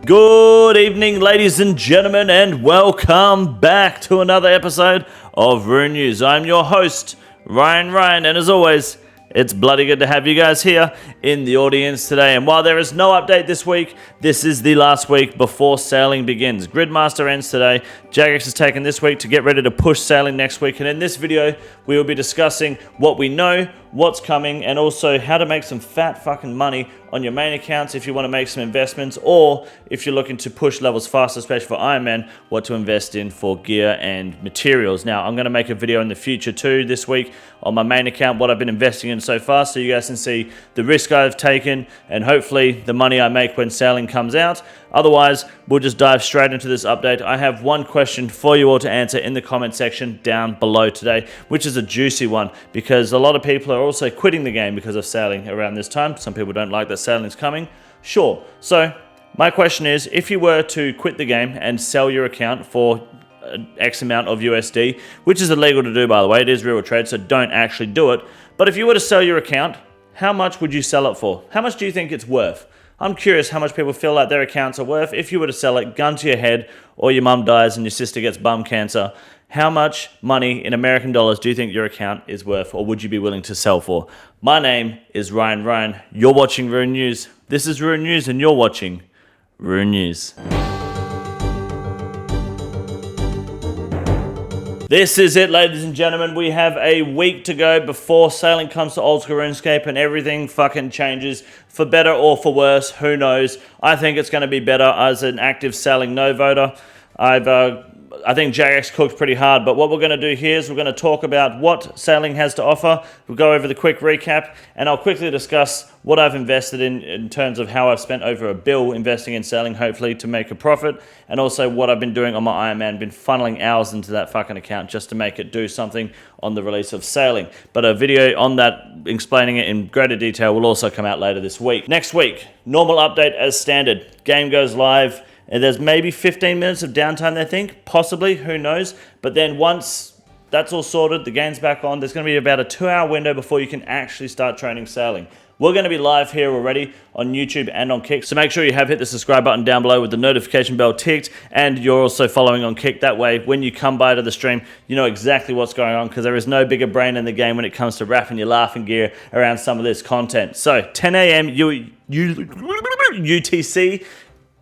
Good evening, ladies and gentlemen, and welcome back to another episode of Rune News. I'm your host, Ryan, and as always, it's bloody good to have you guys here in the audience today. And while there is no update this week, this is the last week before sailing begins. Gridmaster ends today. Jagex is taken this week to get ready to push sailing next week. And in this video, we will be discussing what we know, what's coming, and also how to make some fat fucking money on your main accounts if you want to make some investments, or if you're looking to push levels faster, especially for Ironman, what to invest in for gear and materials. Now, I'm going to make a video in the future too this week on my main account, what I've been investing in so far, so you guys can see the risk I've taken and hopefully the money I make when sailing comes out. Otherwise, we'll just dive straight into this update. I have one question for you all to answer in the comment section down below today, which is a juicy one because a lot of people are also quitting the game because of sailing around this time. Some people don't like that sailing's coming. Sure. So my question is, if you were to quit the game and sell your account for X amount of USD, which is illegal to do, by the way, it is real trade, so don't actually do it. But if you were to sell your account, how much would you sell it for? How much do you think it's worth? I'm curious how much people feel like their accounts are worth. If you were to sell it, gun to your head, or your mum dies and your sister gets bum cancer, how much money in American dollars do you think your account is worth, or would you be willing to sell for? My name is Ryan. You're watching Rune News. This is Rune News, and you're watching Rune News. This is it, ladies and gentlemen. We have a week to go before sailing comes to old school RuneScape and everything fucking changes for better or for worse. Who knows? I think it's going to be better as an active sailing no voter. I think Jagex cooked pretty hard, but what we're going to do here is we're going to talk about what sailing has to offer. We'll go over the quick recap, and I'll quickly discuss what I've invested in terms of how I've spent over $1 billion investing in sailing, hopefully to make a profit, and also what I've been doing on my Ironman, been funneling hours into that fucking account just to make it do something on the release of sailing. But a video on that explaining it in greater detail will also come out later this week. Next week, normal update as standard. Game goes live. And there's maybe 15 minutes of downtime, they think, possibly, who knows. But then once that's all sorted, the game's back on, there's going to be about a 2-hour window before you can actually start training sailing. We're going to be live here already on YouTube and on Kick, so make sure you have hit the subscribe button down below with the notification bell ticked, and you're also following on Kick. That way, when you come by to the stream, you know exactly what's going on, because there is no bigger brain in the game when it comes to wrapping your laughing gear around some of this content. So, 10 a.m. UTC,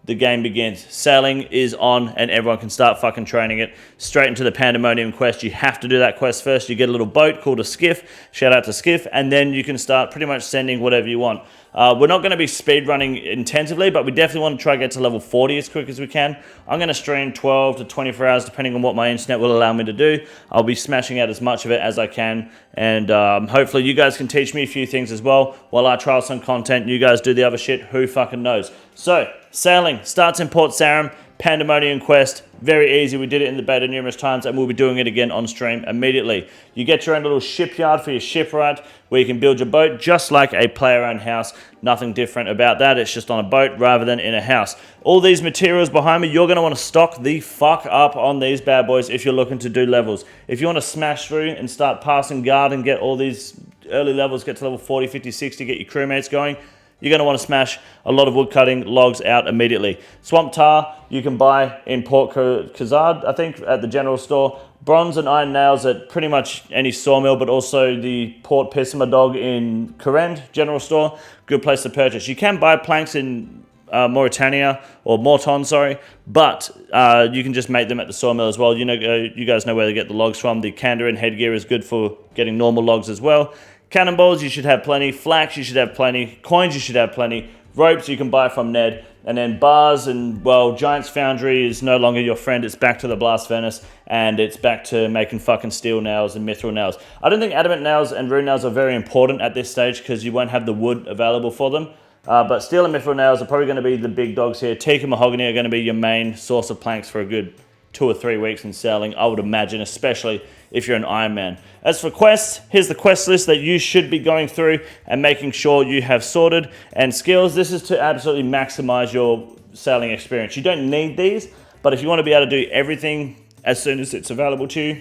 the game begins. Sailing is on and everyone can start fucking training it straight into the Pandemonium quest. You have to do that quest first. You get a little boat called a skiff. Shout out to Skiff. And then you can start pretty much sending whatever you want. We're not going to be speed running intensively, but we definitely want to try to get to level 40 as quick as we can. I'm going to stream 12 to 24 hours depending on what my internet will allow me to do. I'll be smashing out as much of it as I can, and hopefully you guys can teach me a few things as well while I trial some content. You guys do the other shit, who fucking knows. So, sailing starts in Port Sarim, Pandemonium quest, very easy. We did it in the beta numerous times, and we'll be doing it again on stream immediately. You get your own little shipyard for your shipwright, where you can build your boat just like a player-owned house. Nothing different about that. It's just on a boat rather than in a house. All these materials behind me, you're going to want to stock the fuck up on these bad boys if you're looking to do levels. If you want to smash through and start passing guard and get all these early levels, get to level 40, 50, 60, get your crewmates going, you're going to want to smash a lot of wood cutting logs out immediately. Swamp tar you can buy in Port Khazad, I think, at the general store. Bronze and iron nails at pretty much any sawmill, but also the Port Pissimerdog in Korend general store. Good place to purchase. You can buy planks in Mauritania, or Morton, sorry, but you can just make them at the sawmill as well. You know, you guys know where to get the logs from. The Kandarin headgear is good for getting normal logs as well. Cannonballs, you should have plenty. Flax, you should have plenty. Coins, you should have plenty. Ropes, you can buy from Ned. And then bars, and well, Giant's Foundry is no longer your friend. It's back to the blast furnace, and it's back to making fucking steel nails and mithril nails. I don't think adamant nails and rune nails are very important at this stage because you won't have the wood available for them. But steel and mithril nails are probably going to be the big dogs here. Teak and mahogany are going to be your main source of planks for a good 2 or 3 weeks in sailing, I would imagine, especially if you're an Ironman. As for quests, here's the quest list that you should be going through and making sure you have sorted. And skills, this is to absolutely maximize your sailing experience. You don't need these, but if you want to be able to do everything as soon as it's available to you,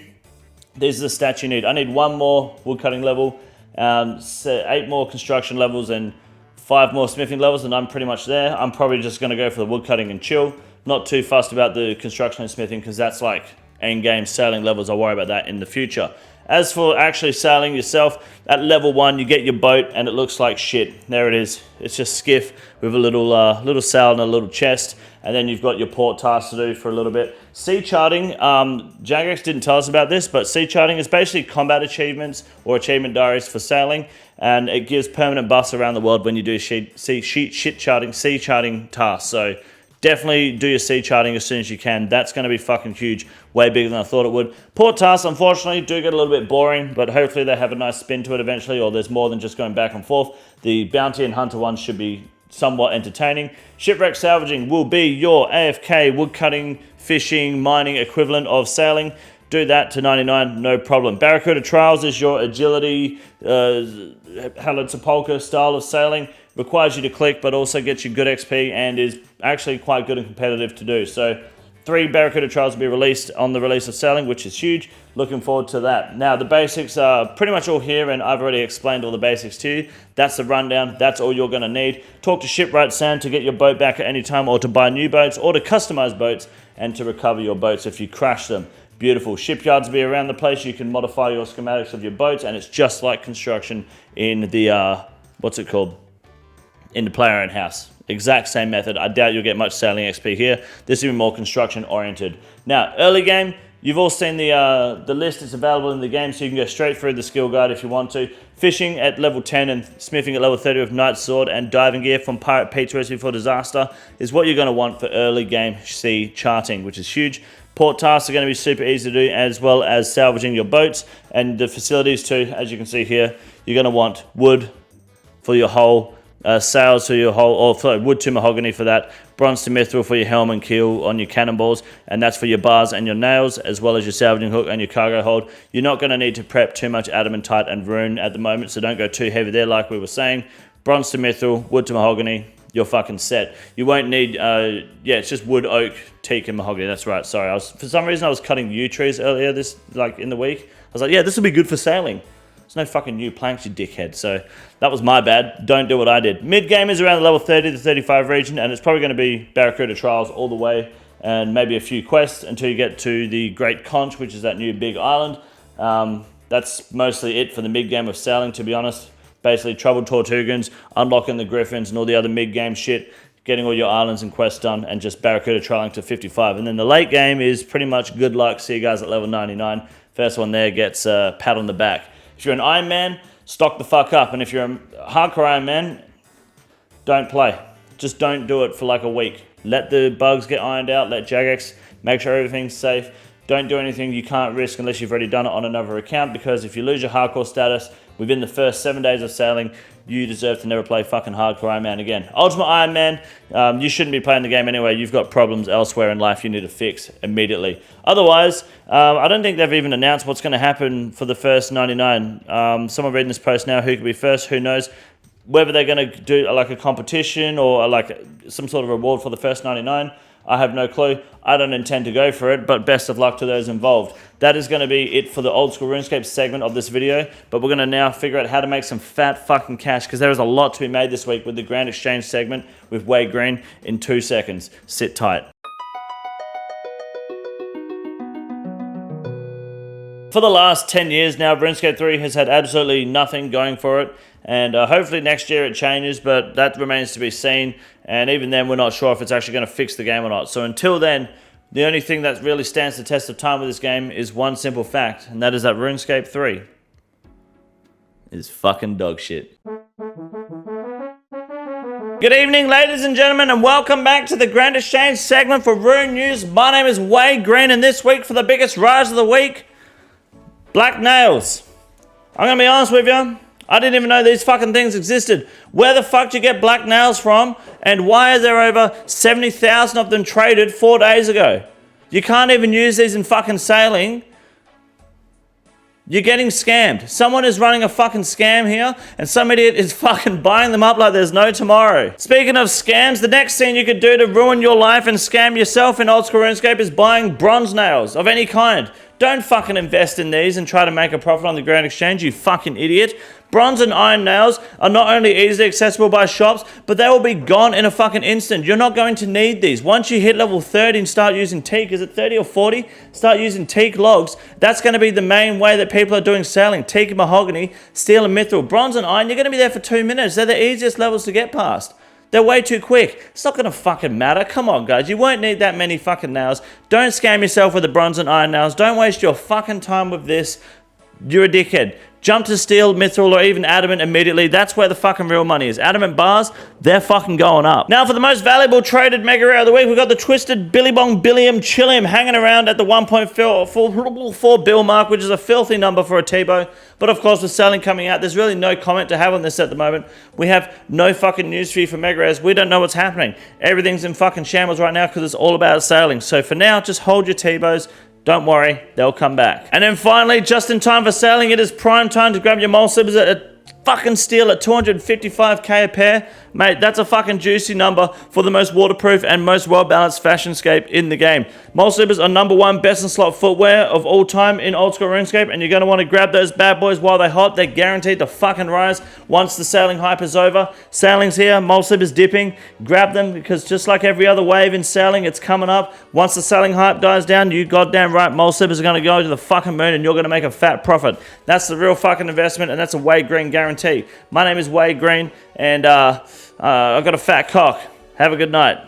these are the stats you need. I need 1 more woodcutting level, 8 more construction levels, and 5 more smithing levels and I'm pretty much there. I'm probably just going to go for the wood cutting and chill. Not too fussed about the construction and smithing because that's like end game sailing levels. I'll worry about that in the future. As for actually sailing yourself, at level 1 you get your boat and it looks like shit. There it is. It's just skiff with a little sail and a little chest, and then you've got your port tasks to do for a little bit. Sea charting, Jagex didn't tell us about this, but sea charting is basically combat achievements or achievement diaries for sailing, and it gives permanent buffs around the world when you do sea charting tasks. So definitely do your sea charting as soon as you can. That's going to be fucking huge. Way bigger than I thought it would. Port tasks, unfortunately, do get a little bit boring, but hopefully they have a nice spin to it eventually, or there's more than just going back and forth. The bounty and hunter ones should be somewhat entertaining. Shipwreck salvaging will be your AFK woodcutting, fishing, mining equivalent of sailing. Do that to 99, no problem. Barracuda trials is your agility, Halotopolka style of sailing. Requires you to click, but also gets you good XP and is actually quite good and competitive to do. So 3 Barracuda trials will be released on the release of sailing, which is huge. Looking forward to that. Now, the basics are pretty much all here, and I've already explained all the basics to you. That's the rundown. That's all you're going to need. Talk to Shipwright Sam to get your boat back at any time, or to buy new boats, or to customize boats, and to recover your boats if you crash them. Beautiful. Shipyards will be around the place. You can modify your schematics of your boats, and it's just like construction in the, what's it called? In the player-owned house. Exact same method. I doubt you'll get much sailing XP here. This will be more construction oriented. Now, early game, you've all seen the list. It's available in the game, so you can go straight through the skill guide if you want to. Fishing at level 10 and smithing at level 30 with Knight's Sword and diving gear from Pirate Pete's Recipe for Disaster is what you're going to want for early game sea charting, which is huge. Port tasks are going to be super easy to do, as well as salvaging your boats and the facilities too. As you can see here, you're going to want wood for your hull, sails for your hull, or wood to mahogany for that, bronze to mithril for your helm and keel on your cannonballs, and that's for your bars and your nails, as well as your salvaging hook and your cargo hold. You're not going to need to prep too much adamantite and rune at the moment, so don't go too heavy there like we were saying. Bronze to mithril, wood to mahogany, you're fucking set. You won't need, yeah, it's just wood, oak, teak, and mahogany. That's right, sorry. For some reason, I was cutting yew trees earlier in the week. I was like, yeah, this will be good for sailing. There's no fucking new planks, you dickhead. So that was my bad. Don't do what I did. Mid-game is around the level 30 to 35 region, and it's probably going to be Barracuda trials all the way, and maybe a few quests until you get to the Great Conch, which is that new big island. That's mostly it for the mid-game of sailing, to be honest. Basically, troubled Tortugans, unlocking the Griffins, and all the other mid-game shit, getting all your islands and quests done, and just Barracuda trialing to 55. And then the late game is pretty much good luck. See you guys at level 99. First one there gets a pat on the back. If you're an Iron Man, stock the fuck up. And if you're a hardcore Iron Man, don't play. Just don't do it for like a week. Let the bugs get ironed out. Let Jagex make sure everything's safe. Don't do anything you can't risk unless you've already done it on another account, because if you lose your hardcore status within the first 7 days of sailing, you deserve to never play fucking hardcore Iron Man again. Ultimate Iron Man, you shouldn't be playing the game anyway. You've got problems elsewhere in life you need to fix immediately. Otherwise, I don't think they've even announced what's going to happen for the first 99. Someone reading this post now, who could be first, who knows? Whether they're going to do like a competition or like some sort of reward for the first 99, I have no clue. I don't intend to go for it, but best of luck to those involved. That is going to be it for the old school RuneScape segment of this video, but we're going to now figure out how to make some fat fucking cash, because there is a lot to be made this week with the Grand Exchange segment with Wade Green in 2 seconds. Sit tight. For the last 10 years now, RuneScape 3 has had absolutely nothing going for it, and hopefully next year it changes, but that remains to be seen, and even then we're not sure if it's actually going to fix the game or not. So until then, the only thing that really stands the test of time with this game is one simple fact, and that is that RuneScape 3 is fucking dog shit. Good evening, ladies and gentlemen, and welcome back to the Grand Exchange segment for Rune News. My name is Wade Green, and this week for the biggest rise of the week, black nails. I'm going to be honest with you, I didn't even know these fucking things existed. Where the fuck do you get black nails from? And why are there over 70,000 of them traded 4 days ago? You can't even use these in fucking sailing. You're getting scammed. Someone is running a fucking scam here, and some idiot is fucking buying them up like there's no tomorrow. Speaking of scams, the next thing you could do to ruin your life and scam yourself in old school RuneScape is buying bronze nails of any kind. Don't fucking invest in these and try to make a profit on the Grand Exchange, you fucking idiot. Bronze and iron nails are not only easily accessible by shops, but they will be gone in a fucking instant. You're not going to need these. Once you hit level 30 and start using teak, is it 30 or 40? Start using teak logs. That's going to be the main way that people are doing sailing. Teak and mahogany, steel and mithril. Bronze and iron, you're going to be there for 2 minutes. They're the easiest levels to get past. They're way too quick. It's not going to fucking matter. Come on, guys. You won't need that many fucking nails. Don't scam yourself with the bronze and iron nails. Don't waste your fucking time with this. You're a dickhead. Jump to steel, mithril, or even adamant immediately. That's where the fucking real money is. Adamant bars, they're fucking going up. Now for the most valuable traded mega rare of the week, we've got the Twisted Billybong Billium Chillium hanging around at the 1.4 bill mark, which is a filthy number for a T-bow. But of course, with selling coming out, there's really no comment to have on this at the moment. We have no fucking news for you for mega rares. We don't know what's happening. Everything's in fucking shambles right now because it's all about sailing. So for now, just hold your T-bows. Don't worry, they'll come back. And then finally, just in time for sailing, it is prime time to grab your mole slippers at a fucking steal at 255k a pair. Mate, that's a fucking juicy number for the most waterproof and most well-balanced fashionscape in the game. Mole slippers are #1 best in slot footwear of all time in old school RuneScape, and you're going to want to grab those bad boys while they're hot. They're guaranteed to fucking rise once the sailing hype is over. Sailing's here, mole slippers dipping. Grab them because just like every other wave in sailing, it's coming up. Once the sailing hype dies down, you goddamn right, mole slippers are going to go to the fucking moon and you're going to make a fat profit. That's the real fucking investment, and that's a Wade Green guarantee. My name is Wade Green, and I've got a fat cock. Have a good night.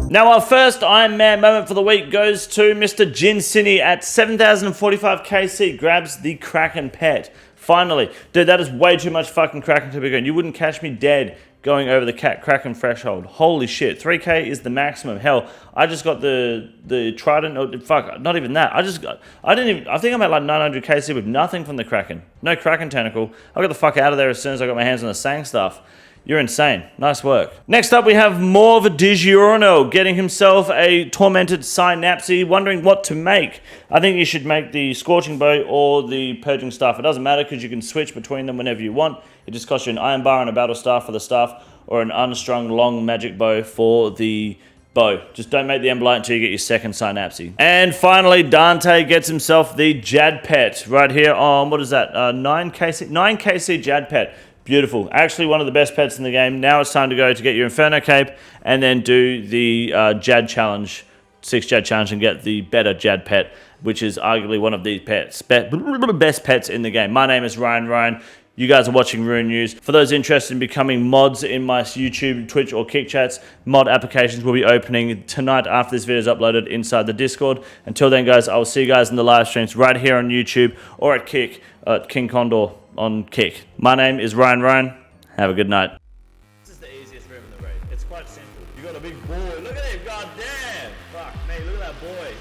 Now our first Ironman moment for the week goes to Mr. Jin Cine at 7,045 KC, grabs the Kraken pet. Finally. Dude, that is way too much fucking Kraken to be going. You wouldn't catch me dead going over the Kraken threshold. Holy shit. 3k is the maximum. Hell, I just got the Trident. Oh, fuck, not even that. I think I'm at like 900 KC with nothing from the Kraken. No Kraken tentacle. I got the fuck out of there as soon as I got my hands on the Sang stuff. You're insane. Nice work. Next up, we have more of a DiGiorno getting himself a Tormented Synapse, wondering what to make. I think you should make the Scorching Bow or the Purging Staff. It doesn't matter because you can switch between them whenever you want. It just costs you an Iron Bar and a Battle Staff for the staff, or an unstrung long magic bow for the bow. Just don't make the Embolite until you get your second Synapse. And finally, Dante gets himself the Jad Pet right here on, what is that, 9kc Jad Pet. Beautiful. Actually one of the best pets in the game. Now it's time to go to get your Inferno Cape and then do the Jad Challenge, 6 Jad Challenge, and get the better Jad Pet, which is arguably one of the best pets in the game. My name is Ryan. You guys are watching Rune News. For those interested in becoming mods in my YouTube, Twitch, or Kick chats, mod applications will be opening tonight after this video is uploaded inside the Discord. Until then, guys, I will see you guys in the live streams right here on YouTube or at Kick, at King Condor on Kick. My name is Ryan. Have a good night. This is the easiest room in the raid. It's quite simple. You got a big boy. Look at him. God damn. Fuck me. Look at that boy.